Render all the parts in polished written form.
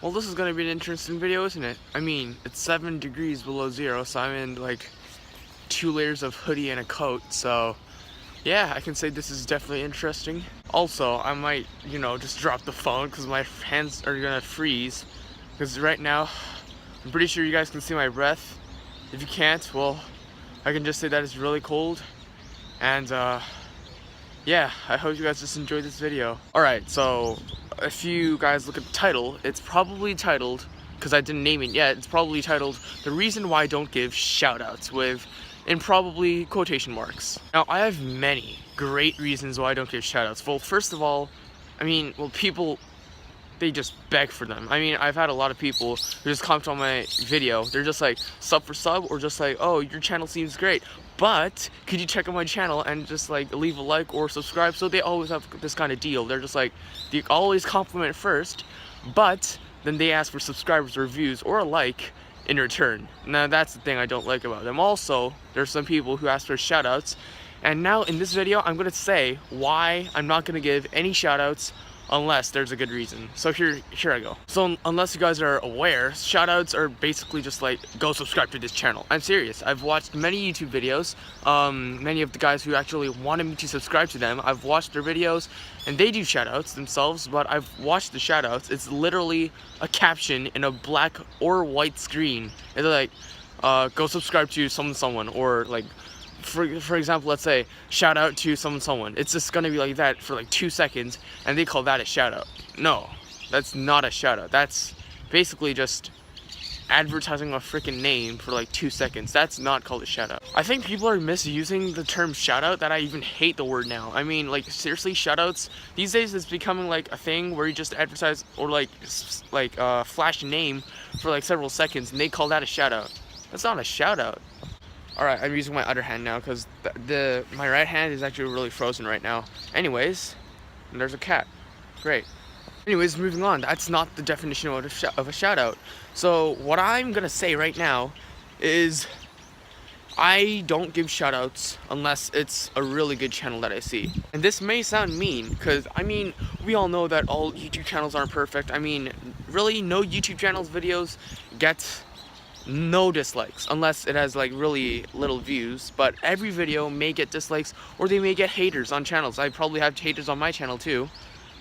Well, this is gonna be an interesting video, isn't it? I mean, it's 7 degrees below zero, so I'm in like 2 layers of hoodie and a coat, so yeah, I can say this is definitely interesting. Also, I might, just drop the phone because my hands are gonna freeze. Because right now, I'm pretty sure you guys can see my breath. If you can't, well, I can just say that it's really cold. And yeah, I hope you guys just enjoyed this video. Alright, so if you guys look at the title, it's probably titled, because I didn't name it yet, it's probably titled The Reason Why I Don't Give Shoutouts, with in probably quotation marks. Now, I have many great reasons why I don't give shoutouts. Well, first of all, people, they just beg for them. I mean, I've had a lot of people who just comment on my video. They're just like, sub for sub, or just like, oh, your channel seems great, but could you check out my channel and just like leave a like or subscribe? So they always have this kind of deal. They're just like, they always compliment first, but then they ask for subscribers or views or a like in return. Now that's the thing I don't like about them. Also, there's some people who ask for shoutouts, and now in this video I'm gonna say why I'm not gonna give any shoutouts unless there's a good reason. So here I go. So unless you guys are aware, shoutouts are basically just like, go subscribe to this channel. I'm serious. I've watched many YouTube videos. Many of the guys who actually wanted me to subscribe to them, I've watched their videos and they do shoutouts themselves, but I've watched the shoutouts. It's literally a caption in a black or white screen. And they're like, go subscribe to someone, or like, for example, let's say shout out to someone. It's just gonna be like that for like 2 seconds, and they call that a shout out. No, that's not a shout out. That's basically just advertising a freaking name for like 2 seconds. That's not called a shout out. I think people are misusing the term shout out, that I even hate the word now. I mean, like, seriously, shout outs these days is becoming like a thing where you just advertise or like flash a name for like several seconds, and they call that a shout out. That's not a shout out. Alright, I'm using my other hand now because my right hand is actually really frozen right now. Anyways, and there's a cat. Great. Anyways, moving on. That's not the definition of a shout out. So what I'm gonna say right now is I don't give shout outs unless it's a really good channel that I see. And this may sound mean, because I mean, we all know that all YouTube channels aren't perfect. I mean, really, no YouTube channel's videos get no dislikes unless it has like really little views, but every video may get dislikes, or they may get haters on channels. I probably have haters on my channel too,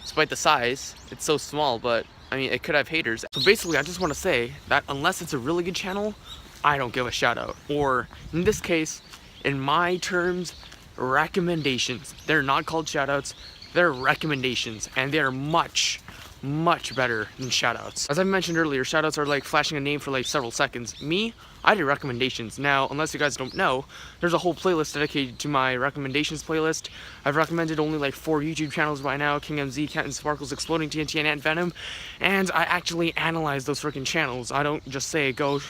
despite the size. It's so small, but I mean, it could have haters. So basically, I just want to say that unless it's a really good channel, I don't give a shout out, or in this case, in my terms, recommendations. They're not called shout outs, they're recommendations, and they're much better than shoutouts. As I mentioned earlier, shoutouts are like flashing a name for like several seconds. Me, I do recommendations. Now, unless you guys don't know, there's a whole playlist dedicated to my recommendations playlist. I've recommended only like 4 YouTube channels by now: King MZ, Cat and Sparkles, Exploding TNT, and Ant Venom. And I actually analyze those freaking channels. I don't just say go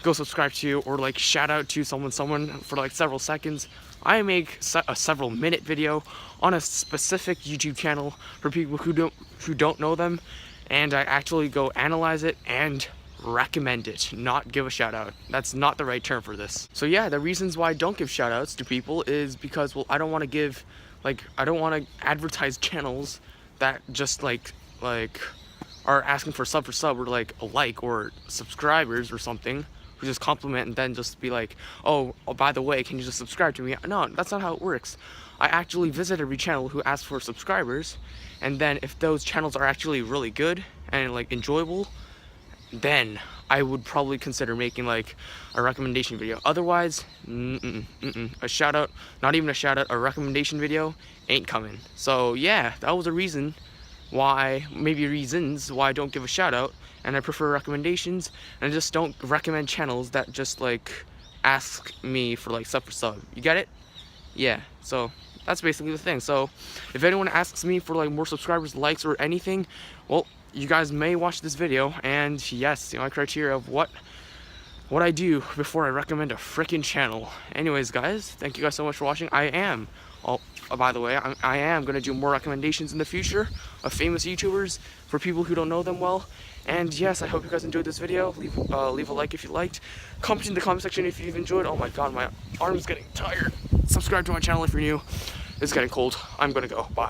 subscribe to or like shout out to someone for like several seconds. I make a several minute video on a specific YouTube channel for people who don't know them, and I actually go analyze it and recommend it, not give a shout out. That's not the right term for this. So yeah, the reasons why I don't give shout outs to people is because, well, I don't want to advertise channels that just like are asking for sub or like a like or subscribers or something, who just compliment and then just be like, oh, by the way, can you just subscribe to me? No, that's not how it works. I actually visit every channel who asks for subscribers, and then if those channels are actually really good and like enjoyable, then I would probably consider making like a recommendation video. Otherwise, a shout out, not even a shout out, a recommendation video ain't coming. So yeah, that was a reasons why I don't give a shout out, and I prefer recommendations, and I just don't recommend channels that just like ask me for like sub for sub. You get it? Yeah, so that's basically the thing. So if anyone asks me for like more subscribers, likes, or anything, well, you guys may watch this video, and yes, my criteria of what I do before I recommend a freaking channel. Anyways, guys, thank you guys so much for watching. By the way, I am going to do more recommendations in the future of famous YouTubers for people who don't know them well. And yes, I hope you guys enjoyed this video. Leave a like if you liked. Comment in the comment section if you've enjoyed. Oh my god, my arm's getting tired. Subscribe to my channel if you're new. It's getting cold. I'm going to go. Bye.